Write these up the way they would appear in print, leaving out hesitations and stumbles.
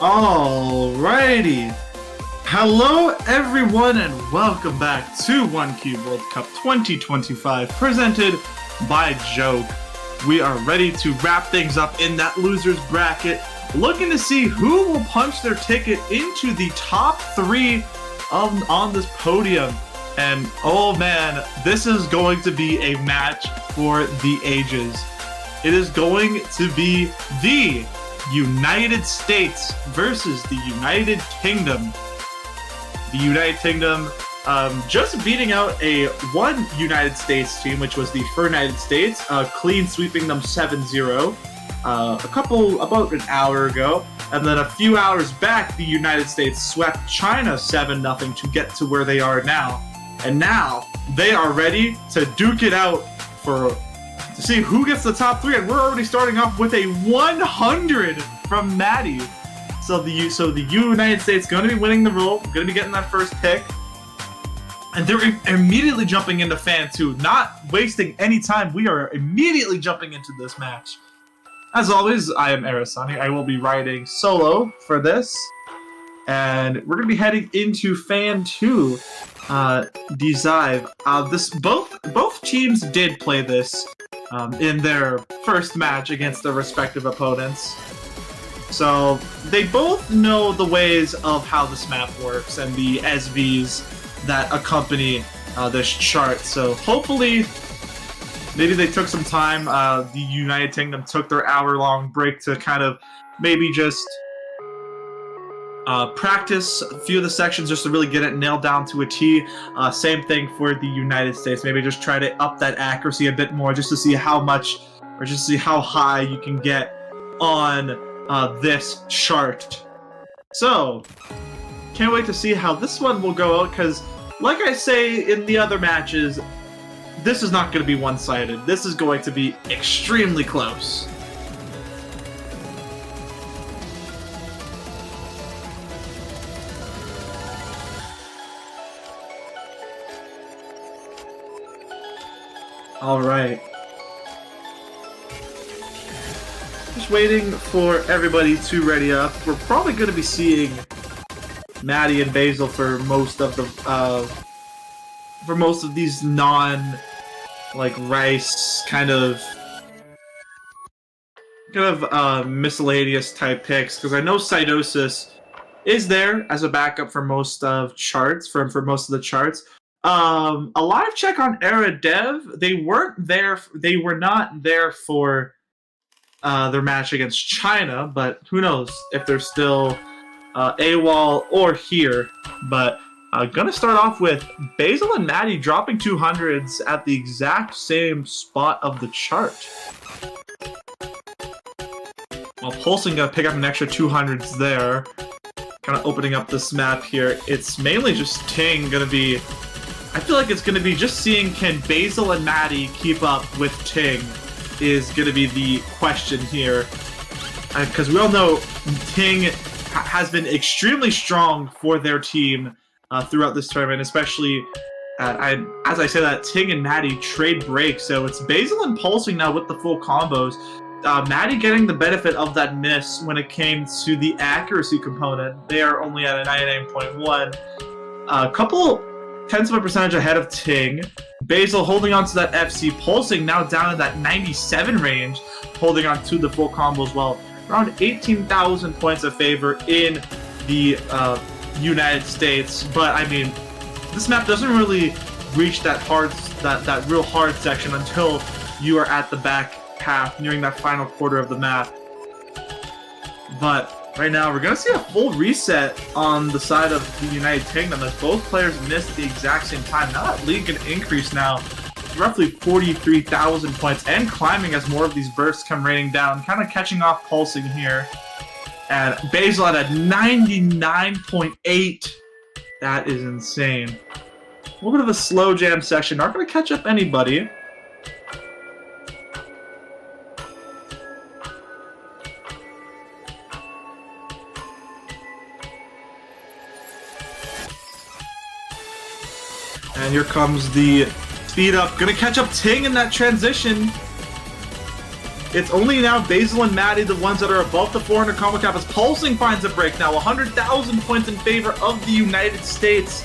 Alrighty. Hello everyone and welcome back to 1Q World Cup 2025 presented by Joke. We are ready to wrap things up in that loser's bracket, looking to see who will punch their ticket into the top three on this podium. And oh man, this is going to be a match for the ages. It is going to be the United States versus the United Kingdom. The United Kingdom just beating out one United States team, which was the United States, clean sweeping them 7-0 about an hour ago. And then a few hours back, the United States swept China 7-0 to get to where they are now. And now they are ready to duke it out to see who gets the top three, and we're already starting off with a 100 from Maddie. So the United States going to be winning the roll, going to be getting that first pick, and they're immediately jumping into Fan 2, not wasting any time. We are immediately jumping into this match. As always, I am Arasani. I will be riding solo for this, and we're going to be heading into Fan 2. Dizive. Both teams did play this in their first match against their respective opponents, so they both know the ways of how this map works and the SVs that accompany this chart. So hopefully, maybe they took some time. The United Kingdom took their hour-long break to kind of maybe just practice a few of the sections just to really get it nailed down to a T. Same thing for the United States. Maybe just try to up that accuracy a bit more just to see how much, or just see how high you can get on this chart. So, can't wait to see how this one will go out, because like I say in the other matches, this is not going to be one-sided. This is going to be extremely close. Alright. Just waiting for everybody to ready up. We're probably going to be seeing Maddie and Basil for most of these rice kind of miscellaneous type picks, because I know Cytosis is there as a backup for most of charts, for most of the charts. A live check on Era Dev. They were not there for their match against China, but who knows if they're still AWOL or here. But gonna start off with Basil and Maddie dropping 200s at the exact same spot of the chart. While Pulsing gonna pick up an extra 200s there. Kind of opening up this map here. It's mainly just Ting gonna be... I feel like it's going to be just seeing can Basil and Maddie keep up with Ting is going to be the question here. Because we all know Ting has been extremely strong for their team throughout this tournament, especially as I say that, Ting and Maddie trade breaks. So it's Basil and Pulsing now with the full combos. Maddie getting the benefit of that miss when it came to the accuracy component. They are only at a 99.1. A couple tenths of a percentage ahead of Ting. Basil holding on to that FC. Pulsing now down in that 97 range, holding on to the full combo as well. Around 18,000 points of favor in the United States. But I mean, this map doesn't really reach that real hard section until you are at the back half, nearing that final quarter of the map. But right now, we're going to see a full reset on the side of the United Kingdom as both players missed at the exact same time. Now that lead can increase now to roughly 43,000 points and climbing as more of these bursts come raining down, kind of catching off Pulsing here. And Basil at a 99.8. That is insane. A little bit of a slow jam section. Not going to catch up anybody. And here comes the speed up. Gonna catch up Ting in that transition. It's only now Basil and Maddie, the ones that are above the 400 combo cap, as Pulsing finds a break now. 100,000 points in favor of the United States.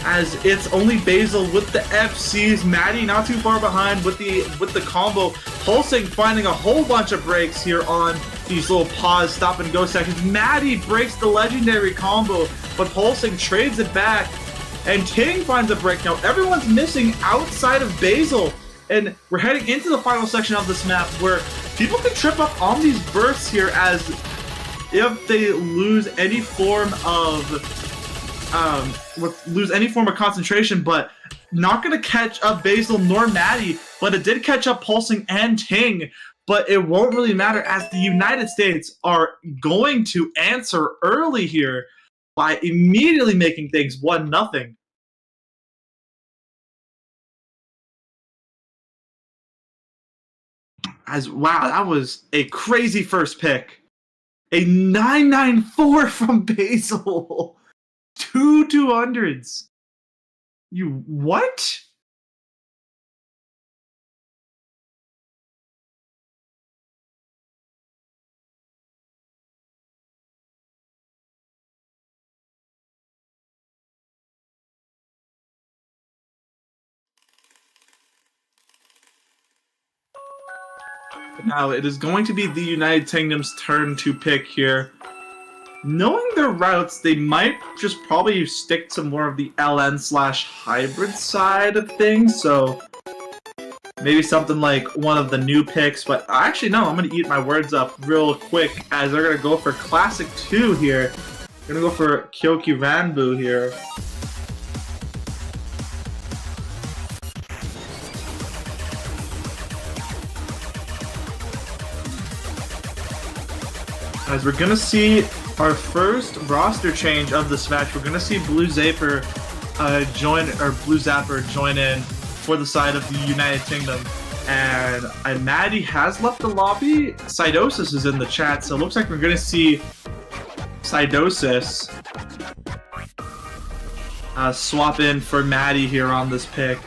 As it's only Basil with the FCs. Maddie not too far behind with the combo. Pulsing finding a whole bunch of breaks here on these little pause, stop and go sections. Maddie breaks the legendary combo, but Pulsing trades it back. And Ting finds a break now. Everyone's missing outside of Basil. And we're heading into the final section of this map where people can trip up on these bursts here, as if they lose any form of concentration, but not going to catch up Basil nor Maddie, but it did catch up Pulsing and Ting. But it won't really matter, as the United States are going to answer early here by immediately making things 1-0. As wow, that was a crazy first pick. A 994 from Basil. 2 200s. You what? Now it is going to be the United Kingdom's turn to pick here. Knowing their routes, they might just probably stick to more of the LN/hybrid side of things, so maybe something like one of the new picks, but actually no, I'm going to eat my words up real quick, as they're going to go for Classic 2 here. They're going to go for Kyoki Ranbu here. As we're going to see our first roster change of this match, we're going to see Blue Zapper join in for the side of the United Kingdom. And Maddie has left the lobby. Sidosis is in the chat, so it looks like we're going to see Sidosis swap in for Maddie here on this pick.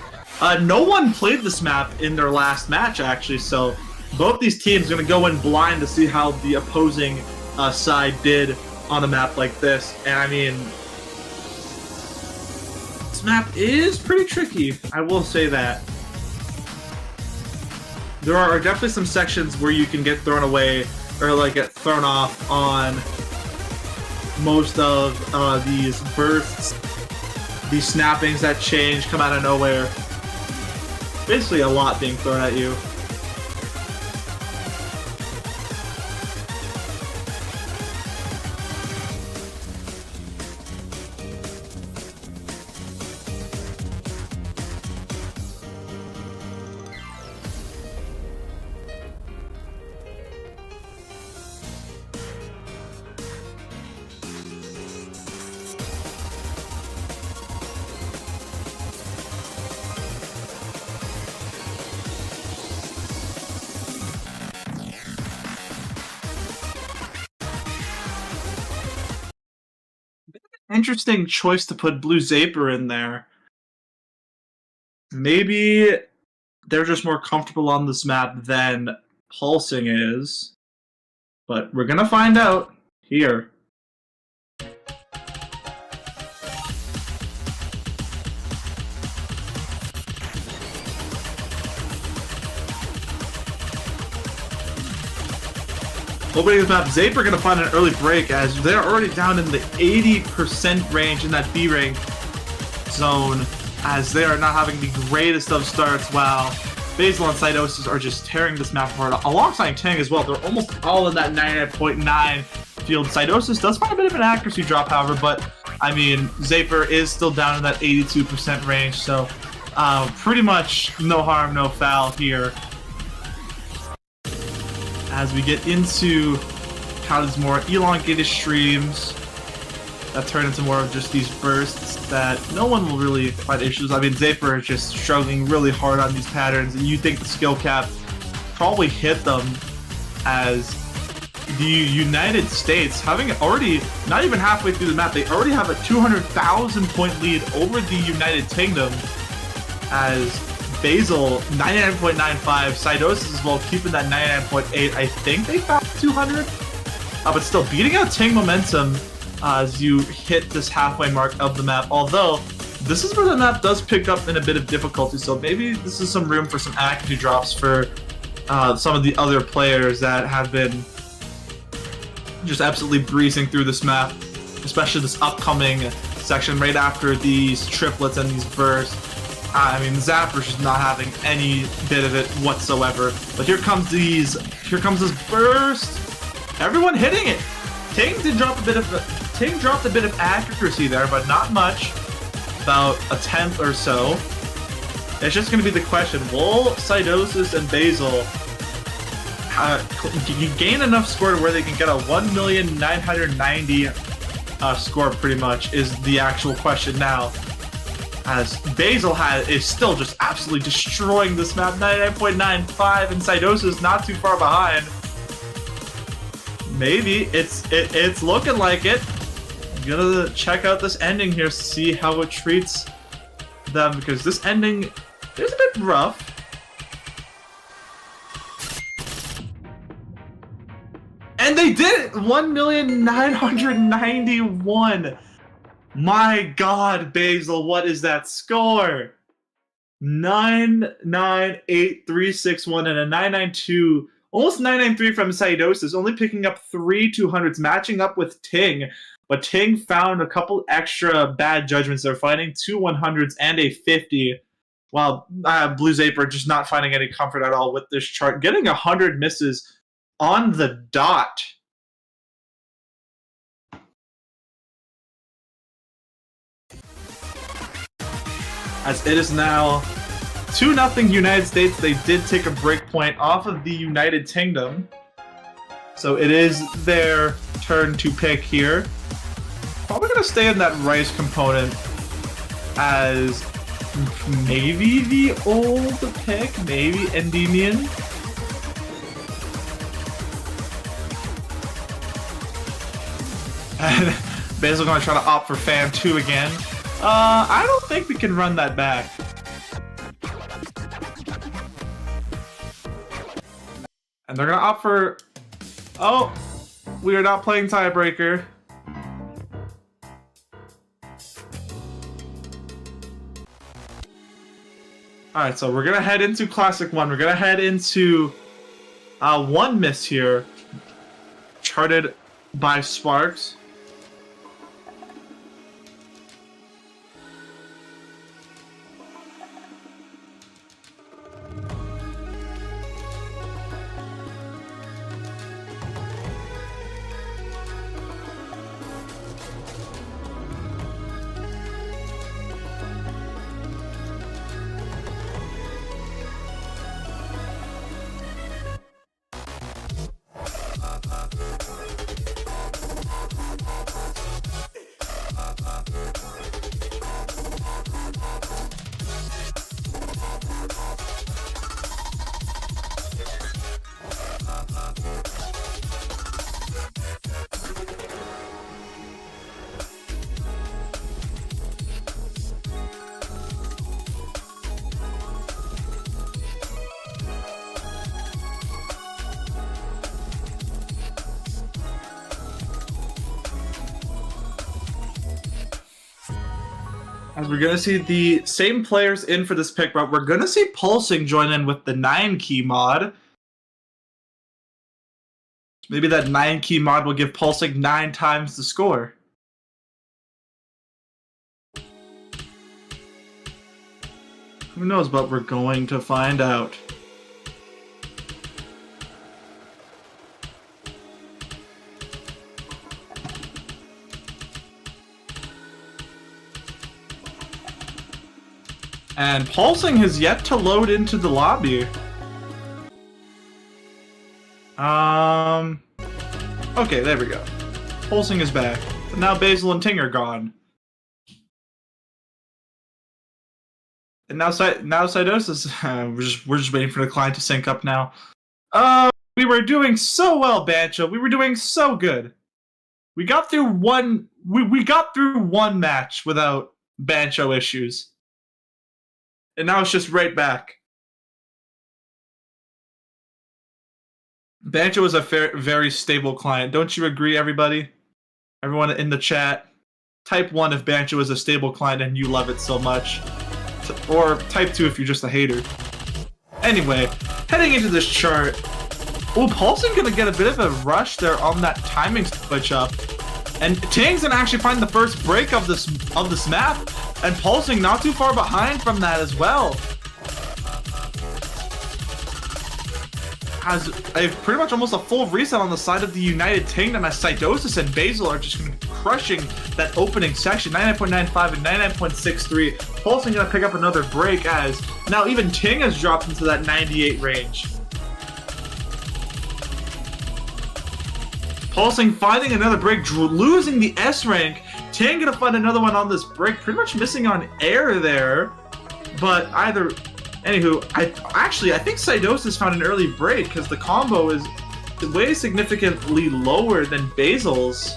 No one played this map in their last match, actually, so both these teams are going to go in blind to see how the opposing side did on a map like this. And I mean, this map is pretty tricky, I will say that. There are definitely some sections where you can get thrown away or like get thrown off on most of these bursts, these snappings that change, come out of nowhere. Basically a lot being thrown at you. Interesting choice to put Blue Zapper in there. Maybe they're just more comfortable on this map than Pulsing is. But we're gonna find out here. Opening this map, Zapper going to find an early break, as they're already down in the 80% range in that B rank zone, as they are not having the greatest of starts, while Basil and Sidosis are just tearing this map apart, alongside Ting as well. They're almost all in that 99.9 field. Sidosis does find a bit of an accuracy drop, however, but I mean, Zapper is still down in that 82% range, so pretty much no harm, no foul here. As we get into how these more elongated streams that turn into more of just these bursts that no one will really find issues. I mean, Zapper is just struggling really hard on these patterns, and you think the skill cap probably hit them, as the United States, having already not even halfway through the map, they already have a 200,000 point lead over the United Kingdom, as Basil 99.95, Cydosis as well keeping that 99.8. I think they found 200, but still beating out Ting Momentum as you hit this halfway mark of the map. Although this is where the map does pick up in a bit of difficulty, so maybe this is some room for some accuracy drops for some of the other players that have been just absolutely breezing through this map, especially this upcoming section right after these triplets and these bursts. I mean, Zapper's just not having any bit of it whatsoever. But here comes this burst. Everyone hitting it. Ting dropped a bit of accuracy there, but not much. About a tenth or so. It's just going to be the question: will Cydosis and Basil gain enough score to where they can get a 1,990,000 score? Pretty much is the actual question now. As Basil is still just absolutely destroying this map, 99.95, and Cydosis not too far behind. Maybe it's looking like it. I'm gonna check out this ending here, see how it treats them, because this ending is a bit rough. And they did it! 1,991,000. My God, Basil, what is that score? 998,361 and a 992, almost 993 from Cydosis, only picking up 3 200s, matching up with Ting. But Ting found a couple extra bad judgments. They're finding 2 100s and a 50. While Blue Zaper just not finding any comfort at all with this chart, getting 100 misses on the dot. As it is now 2-0 United States. They did take a break point off of the United Tingdom. So it is their turn to pick here. Probably going to stay in that rice component as maybe the old pick, maybe Endymion. And Basil going to try to opt for Fan 2 again. I don't think we can run that back. And they're going to opt for... Oh, we are not playing Tiebreaker. Alright, so we're going to head into Classic 1. We're going to head into one miss here, charted by Sparks. As we're going to see the same players in for this pick, but we're going to see Pulsing join in with the 9-key mod. Maybe that 9-key mod will give Pulsing 9 times the score. Who knows, but we're going to find out. And Pulsing has yet to load into the lobby. Okay, there we go. Pulsing is back. But now Basil and Ting are gone. And now Cydosis, we're just waiting for the client to sync up now. We were doing so well, Bancho. We were doing so good. We got through one. We got through one match without Bancho issues. And now it's just right back. Banjo is a very stable client. Don't you agree, everybody? Everyone in the chat, type 1 if Banjo is a stable client and you love it so much. Or type 2 if you're just a hater. Anyway, heading into this chart, Pulsing gonna get a bit of a rush there on that timing switch up. And Ting's gonna actually find the first break of this map, and Pulsing not too far behind from that as well. Has a pretty much almost a full reset on the side of the United Tingdom, as Cydosis and Basil are just gonna be crushing that opening section. 99.95 and 99.63. Pulsing gonna pick up another break, as now even Ting has dropped into that 98 range. Pulsing finding another break, losing the S rank. Ting gonna find another one on this break, pretty much missing on air there. But anywho, I think Cydosis found an early break because the combo is way significantly lower than Basil's.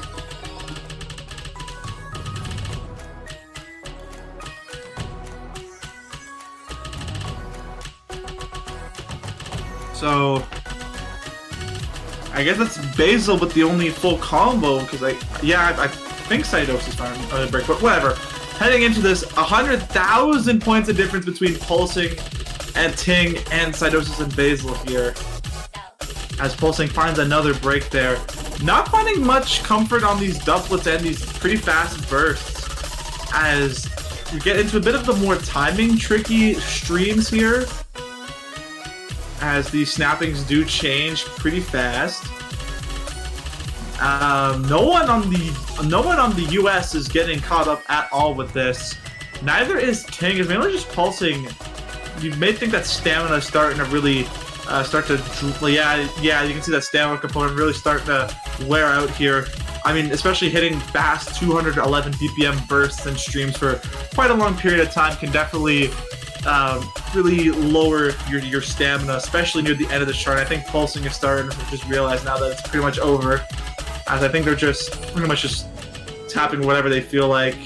So I guess that's Basil with the only full combo, because I think Cydosis found a break, but whatever. Heading into this, 100,000 points of difference between Pulsing and Ting and Cydosis and Basil here, as Pulsing finds another break there. Not finding much comfort on these doublets and these pretty fast bursts, as we get into a bit of the more timing tricky streams here, as these snappings do change pretty fast. No one on the US is getting caught up at all with this. Neither is Ting. It's mainly just Pulsing. You may think that stamina is starting to really yeah, you can see that stamina component really starting to wear out here. I mean, especially hitting fast 211 BPM bursts and streams for quite a long period of time can definitely really lower your stamina, especially near the end of the chart. I think Pulsing is starting to just realize now that it's pretty much over, as I think they're just pretty much just tapping whatever they feel like.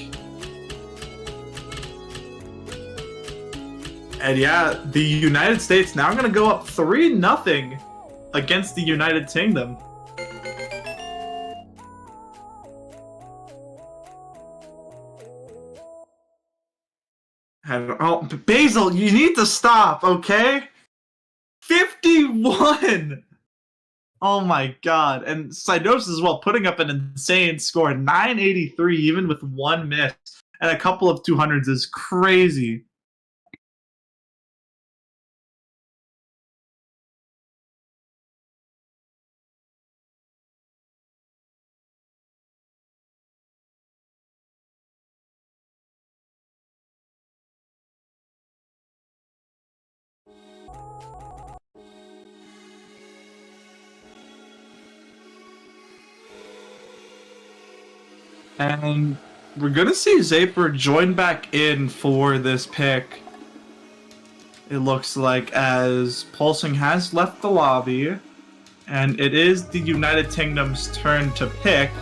And yeah, the United States now going to go up 3-0 against the United Tingdom. Oh, Basil, you need to stop, okay? 51! Oh my god. And Cydosis as well, putting up an insane score. 983, even with one miss. And a couple of 200s is crazy. And we're gonna see Zaper join back in for this pick. It looks like, as Pulsing has left the lobby, and it is the United Tingdom's turn to pick.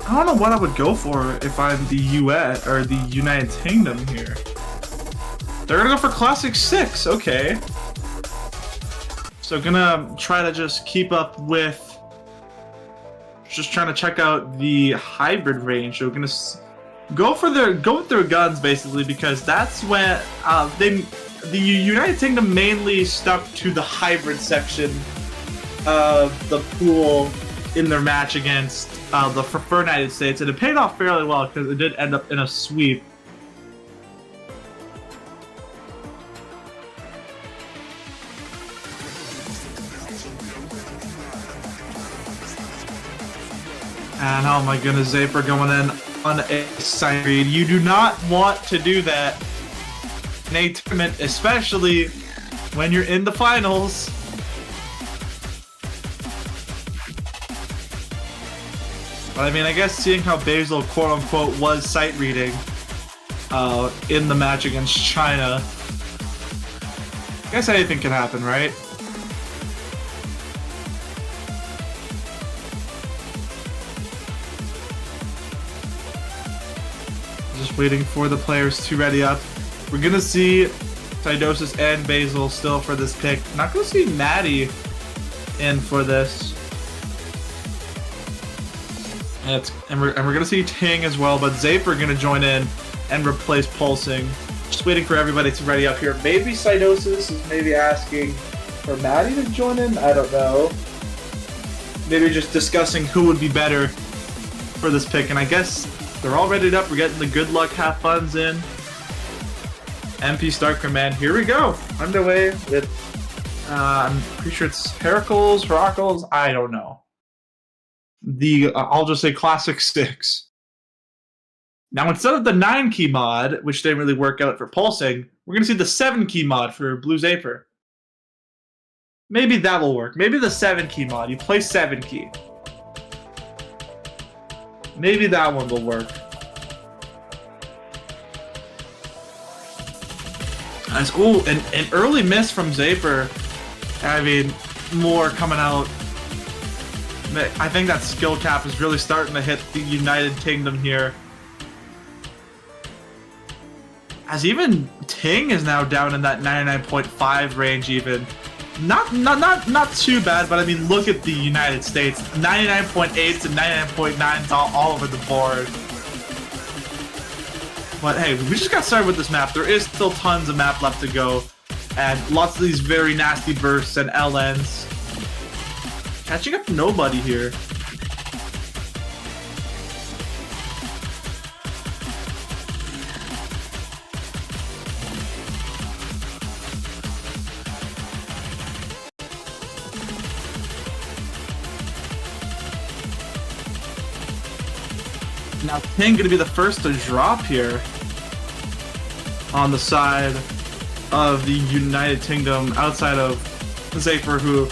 I don't know what I would go for if I'm the US or the United Tingdom here. They're gonna go for Classic 6, okay. So gonna try to just keep up with, just trying to check out the hybrid range. So we're gonna go with their guns basically, because that's when the United Tingdom mainly stuck to the hybrid section of the pool in their match against the preferred United States, and it paid off fairly well because it did end up in a sweep. And oh my goodness, Zaper going in on a side read. You do not want to do that in a tournament, especially when you're in the finals. But I mean, I guess seeing how Basil, quote-unquote, was sight reading in the match against China, I guess anything can happen, right? Just waiting for the players to ready up. We're gonna see Sidosis and Basil still for this pick. Not gonna see Maddie in for this. And we're gonna see Ting as well, but Zaper gonna join in and replace Pulsing. Just waiting for everybody to ready up here. Maybe Sidosis is maybe asking for Maddie to join in. I don't know. Maybe just discussing who would be better for this pick. And I guess they're all readied up. We're getting the good luck, have funs in. MP Start Command. Here we go. Underway with I'm pretty sure it's Heracles, Heracles. I don't know. I'll just say Classic 6. Now, instead of the 9-key mod, which didn't really work out for Pulsing, we're going to see the 7-key mod for Blue Zaper. Maybe that will work. Maybe the 7-key mod. You play 7-key. Maybe that one will work. Nice. Ooh, an early miss from Zaper. I mean, more coming out. I think that skill cap is really starting to hit the United Tingdom here. As even Ting is now down in that 99.5 range even. Not too bad, but I mean, look at the United States. 99.8 to 99.9 all over the board. But hey, we just got started with this map. There is still tons of map left to go. And lots of these very nasty bursts and LNs. Catching up to nobody here. Now Ting gonna be the first to drop here on the side of the United Tingdom, outside of Zaper, who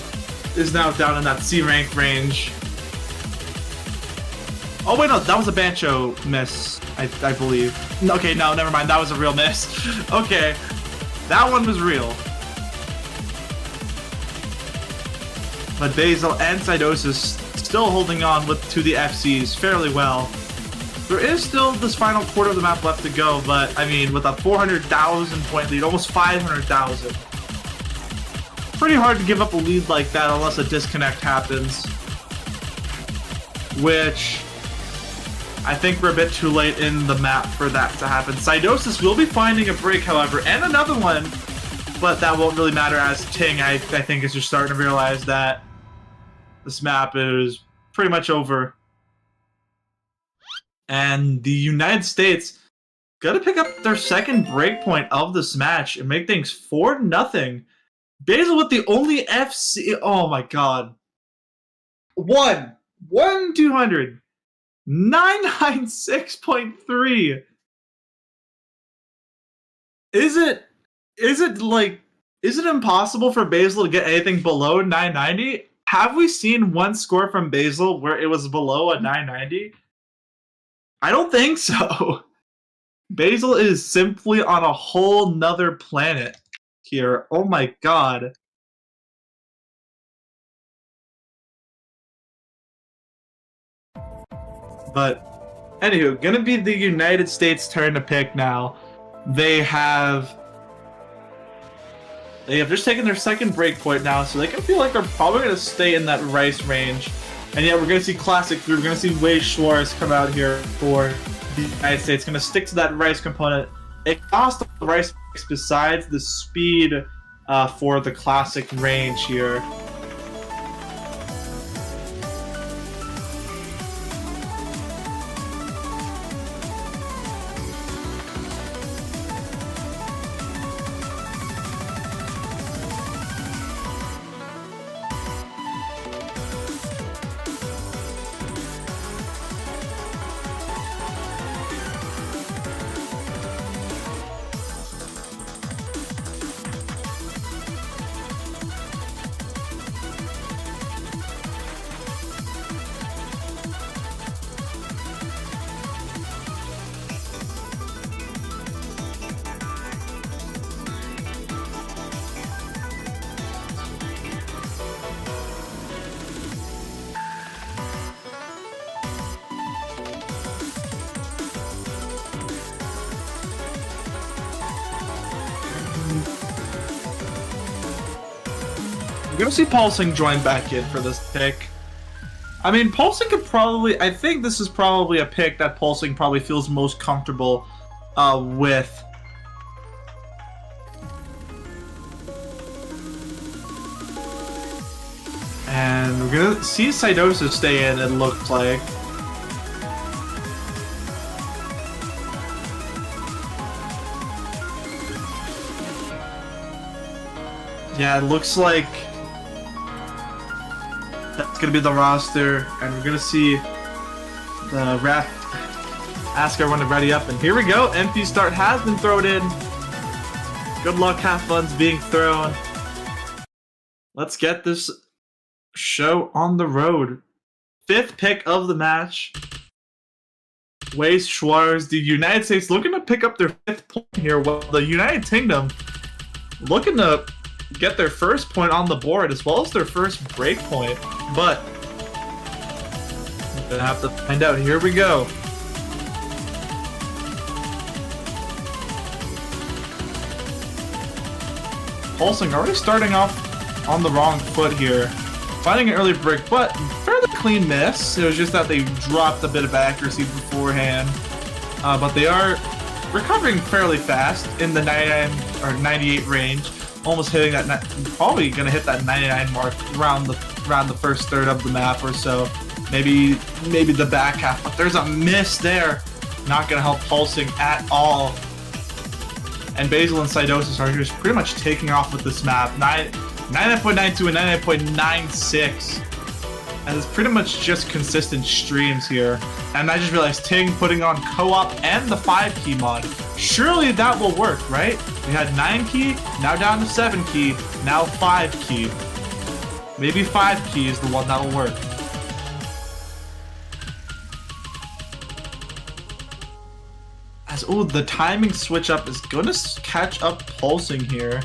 is now down in that C rank range. Oh wait, no, that was a Bancho miss, I believe. Okay, no, never mind, that was a real miss. Okay, that one was real. But Basil and Sidosis still holding on to the FCs fairly well. There is still this final quarter of the map left to go, but I mean, with a 400,000 point lead, almost 500,000. Pretty hard to give up a lead like that unless a disconnect happens. Which, I think we're a bit too late in the map for that to happen. Sidosis will be finding a break, however, and another one, but that won't really matter as Ting, I think, is just starting to realize that this map is pretty much over. And the United States gotta pick up their second breakpoint of this match and make things 4-0. Basil with the only FC. Oh my god. 200. 996.3. Is it impossible for Basil to get anything below 990? Have we seen one score from Basil where it was below a 990? I don't think so. Basil is simply on a whole nother planet here. Oh my god. But anywho, gonna be the United States' turn to pick now. They have just taken their second breakpoint now, so they can feel like they're probably gonna stay in that rice range. And yeah, we're going to see Classic 3. We're going to see Wade Schwartz come out here for the United States. Going to stick to that rice component. It costs the rice besides the speed for the Classic range here. We're gonna see Pulsing join back in for this pick. I mean, Pulsing could probably... I think this is probably a pick that Pulsing probably feels most comfortable with. And we're gonna see Cydosis stay in, it looks like. Yeah, it looks like that's gonna be the roster, and we're gonna see the ref ask everyone to ready up, and here we go. MP start has been thrown in. Good luck, have fun's being thrown. Let's get this show on the road. 5th pick of the match. Waze Schwarz, the United States looking to pick up their 5th point here, while the United Tingdom looking to get their first point on the board as well as their first break point. But we're gonna have to find out. Here we go. Pulsing already starting off on the wrong foot here. Finding an early break, but fairly clean miss. It was just that they dropped a bit of accuracy beforehand. But they are recovering fairly fast in the 99 or 98 range. Almost hitting that, probably gonna hit that 99 mark around the first third of the map or so. Maybe the back half, but there's a miss there. Not gonna help Pulsing at all. And Basil and Cydosis are just pretty much taking off with this map. 99.92 and 99.96. And it's pretty much just consistent streams here. And I just realized Ting putting on co-op and the 5 key mod. Surely that will work, right? We had 9 key, now down to 7 key, now 5 key. Maybe 5 key is the one that'll work. Oh, the timing switch up is going to catch up Pulsing here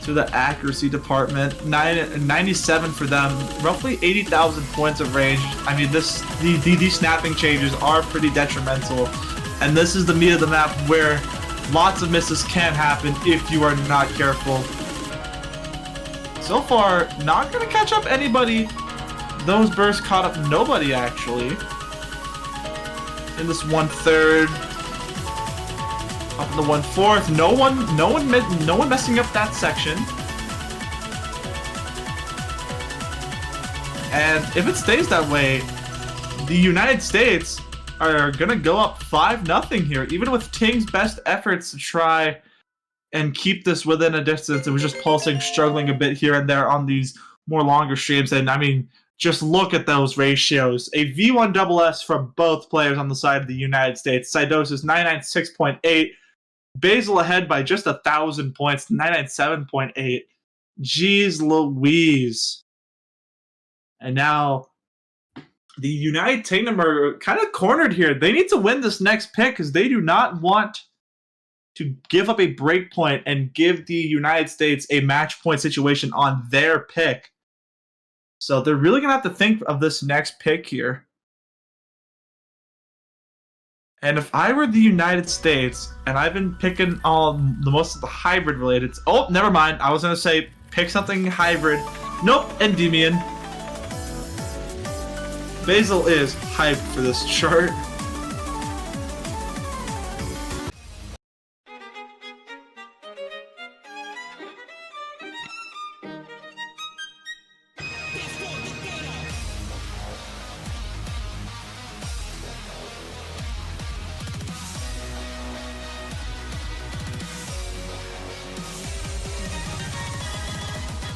to the accuracy department. 97 for them, roughly 80,000 points of range. I mean, these snapping changes are pretty detrimental, and this is the meat of the map where lots of misses can happen if you are not careful. So far, not going to catch up anybody. Those bursts caught up nobody, actually. In this 1/3. Up in the 1/4, no one messing up that section. And if it stays that way, the United States are gonna go up 5-0 here, even with Ting's best efforts to try and keep this within a distance. It was just Pulsing struggling a bit here and there on these more longer streams, and I mean, just look at those ratios. A V1SS from both players on the side of the United States. Cydosis 996.8. Basil ahead by just 1,000 points, 997.8. Jeez Louise. And now the United Kingdom are kind of cornered here. They need to win this next pick because they do not want to give up a break point and give the United States a match point situation on their pick. So they're really going to have to think of this next pick here. And if I were the United States, and I've been picking the most of the hybrid related... Oh, never mind. I was going to say pick something hybrid. Nope, Endymion. Basil is hyped for this chart.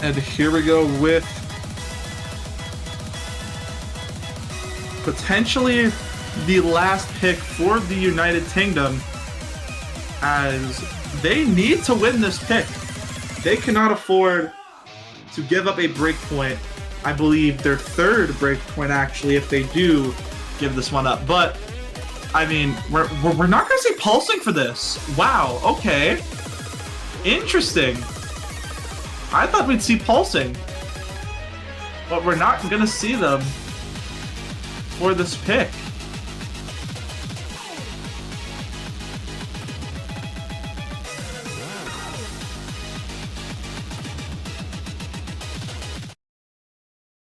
And here we go with potentially the last pick for the United Kingdom, as they need to win this pick. They cannot afford to give up a break point. I believe their 3rd break point, actually, if they do give this one up. But, I mean, we're not going to see Pulsing for this. Wow, okay. Interesting. I thought we'd see Pulsing, but we're not going to see them for this pick.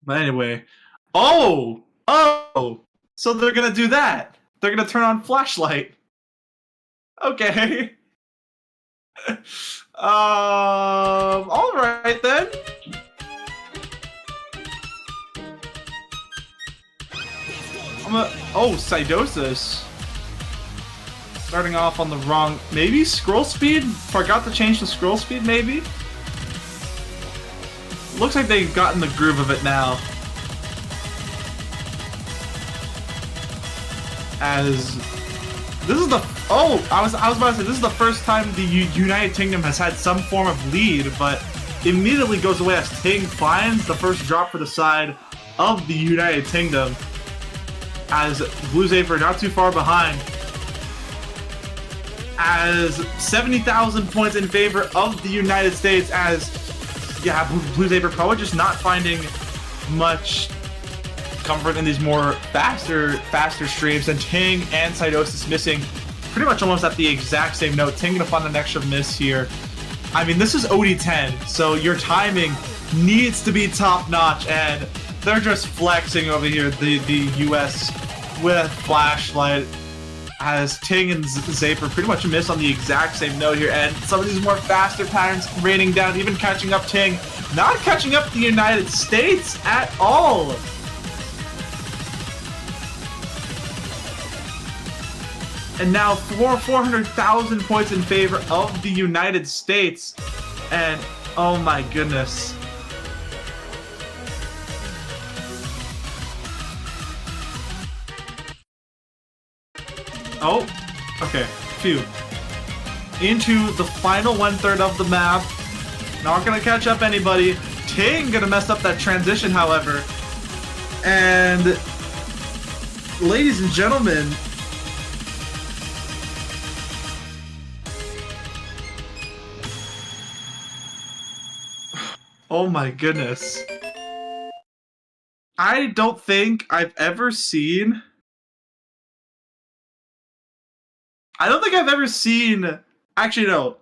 But anyway, oh, so they're gonna do that. They're gonna turn on flashlight. Okay. All right then. Cydosis. Starting off on the wrong, maybe scroll speed? Forgot to change the scroll speed, maybe? Looks like they've gotten the groove of it now. As this is the I was about to say this is the first time the United Kingdom has had some form of lead, but immediately goes away as Ting finds the first drop for the side of the United Kingdom. As Blue Zaper not too far behind. As 70,000 points in favor of the United States. As Blue Zaper probably just not finding much comfort in these more faster streams, and Ting and Cydosis missing pretty much almost at the exact same note. Ting gonna find an extra miss here. I mean, this is OD10, so your timing needs to be top notch, and they're just flexing over here, the US with flashlight, as Ting and Zaper pretty much miss on the exact same note here, and some of these more faster patterns raining down, even catching up Ting, not catching up the United States at all. And now 400,000 points in favor of the United States, and oh my goodness. Oh, okay, phew. Into the final 1/3 of the map. Not gonna catch up anybody. Ting gonna mess up that transition, however. And ladies and gentlemen, oh my goodness. I don't think I've ever seen actually no.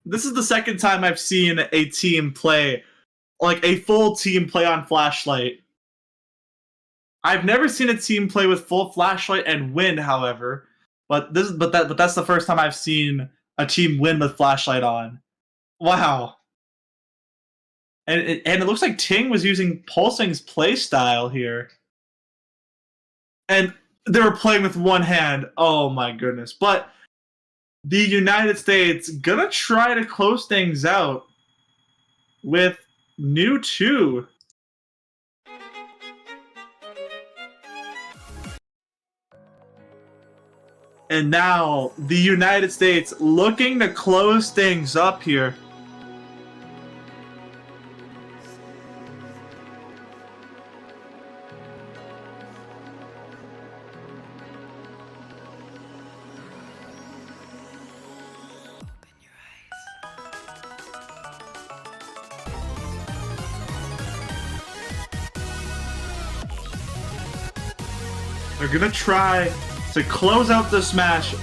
This is the second time I've seen a team play, like a full team play on flashlight. I've never seen a team play with full flashlight and win, however. But that's the first time I've seen a team win with flashlight on. Wow. And it looks like Ting was using Pulsing's playstyle here. And they were playing with one hand. Oh my goodness. But the United States gonna try to close things out with new 2. And now the United States looking to close things up here. They're gonna try to close out this match.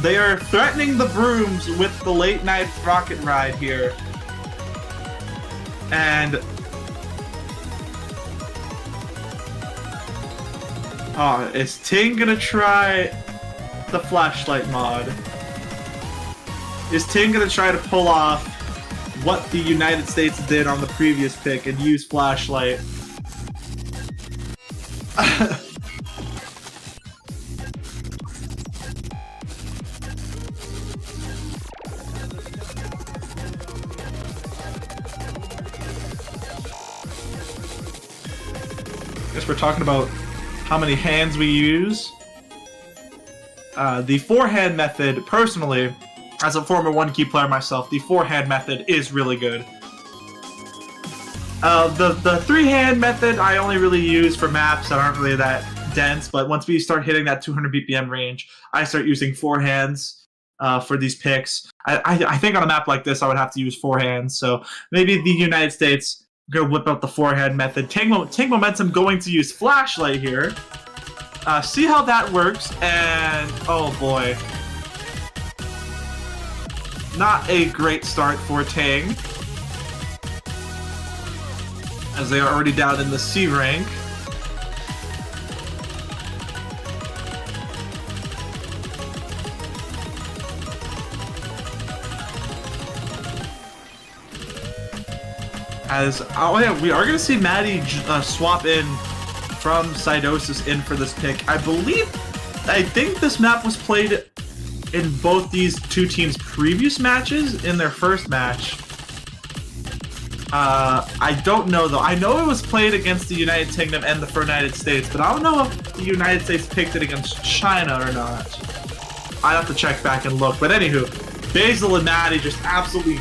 They are threatening the brooms with the late night rocket ride here. And is Ting gonna try the flashlight mod? Is Ting gonna try to pull off what the United States did on the previous pick and use flashlight? Guess we're talking about how many hands we use. The 4-hand method, personally, as a former 1K player myself, the 4-hand method is really good. The 3-hand method I only really use for maps that aren't really that dense, but once we start hitting that 200 BPM range, I start using 4 hands for these picks. I think on a map like this I would have to use 4 hands, so maybe the United States gonna whip out the 4-hand method. Ting Momentum going to use flashlight here. See how that works, and oh boy. Not a great start for Ting. as they are already down in the C rank. As, oh yeah, we are going to see Maddie swap in from Cydosis in for this pick. I think this map was played in both these two teams' previous matches in their first match. I don't know though. I know it was played against the United Kingdom and the United States, but I don't know if the United States picked it against China or not. I'd have to check back and look. But anywho, Basil and Maddie just absolutely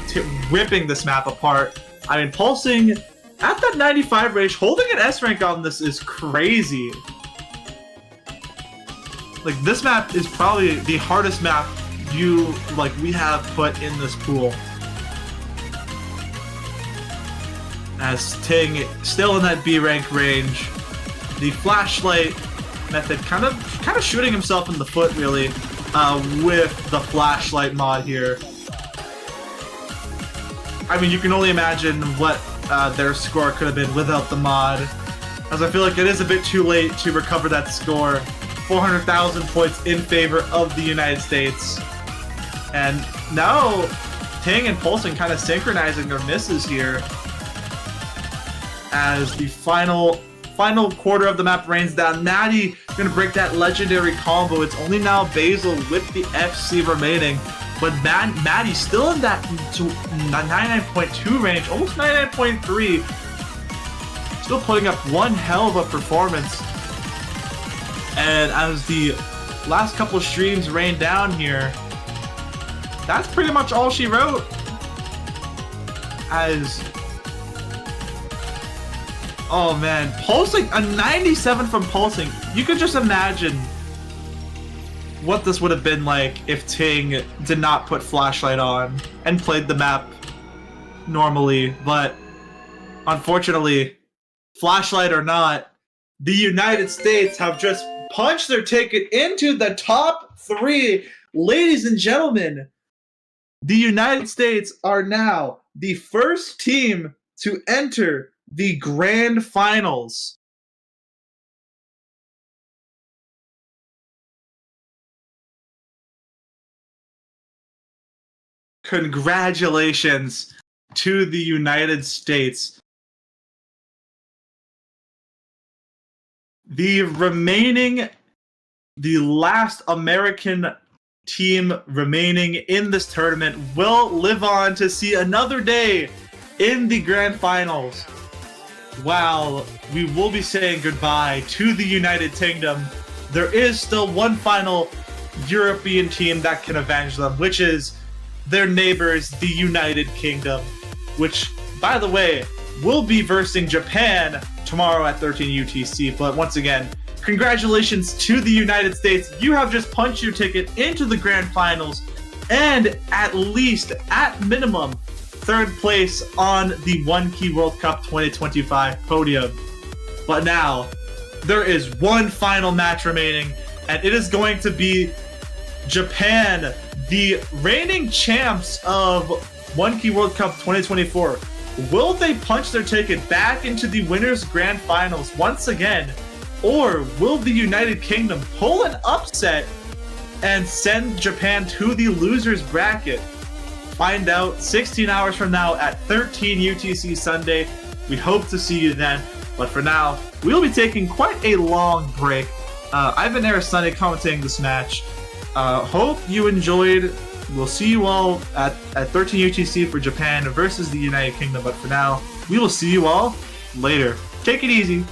ripping this map apart. I mean, pulsing at that 95 range, holding an S rank on this is crazy. Like, this map is probably the hardest map we have put in this pool. As Ting still in that B rank range, the flashlight method kind of shooting himself in the foot really with the flashlight mod here. I mean, you can only imagine what their score could have been without the mod, as I feel like it is a bit too late to recover that score. 400,000 points in favor of the United States. And now Ting and Pulsing kind of synchronizing their misses here as the final quarter of the map rains down. Maddie gonna break that legendary combo. It's only now Basil with the FC remaining, but Maddie still in that 99.2 range, almost 99.3, still putting up one hell of a performance. And as the last couple of streams rain down here, that's pretty much all she wrote. As, oh man, Pulsing, a 97 from Pulsing. You could just imagine what this would have been like if Ting did not put flashlight on and played the map normally. But unfortunately, flashlight or not, the United States have just punched their ticket into the top 3. Ladies and gentlemen, the United States are now the first team to enter the grand finals. Congratulations to the United States. The last American team remaining in this tournament will live on to see another day in the grand finals, while we will be saying goodbye to the United Kingdom. There is still one final European team that can avenge them, which is their neighbors, the United Kingdom, which, by the way, will be versing Japan tomorrow at 13 UTC. But once again, congratulations to the United States. You have just punched your ticket into the grand finals and at minimum, third place on the 1K World Cup 2025 podium. But now, there is one final match remaining, and it is going to be Japan, the reigning champs of 1K World Cup 2024. Will they punch their ticket back into the winners' grand finals once again? Or will the United Kingdom pull an upset and send Japan to the losers bracket? Find out 16 hours from now at 13 UTC Sunday. We hope to see you then. But for now, we'll be taking quite a long break. I've been Eric Sunday commentating this match. Hope you enjoyed. We'll see you all at 13 UTC for Japan versus the United Kingdom. But for now, we will see you all later. Take it easy.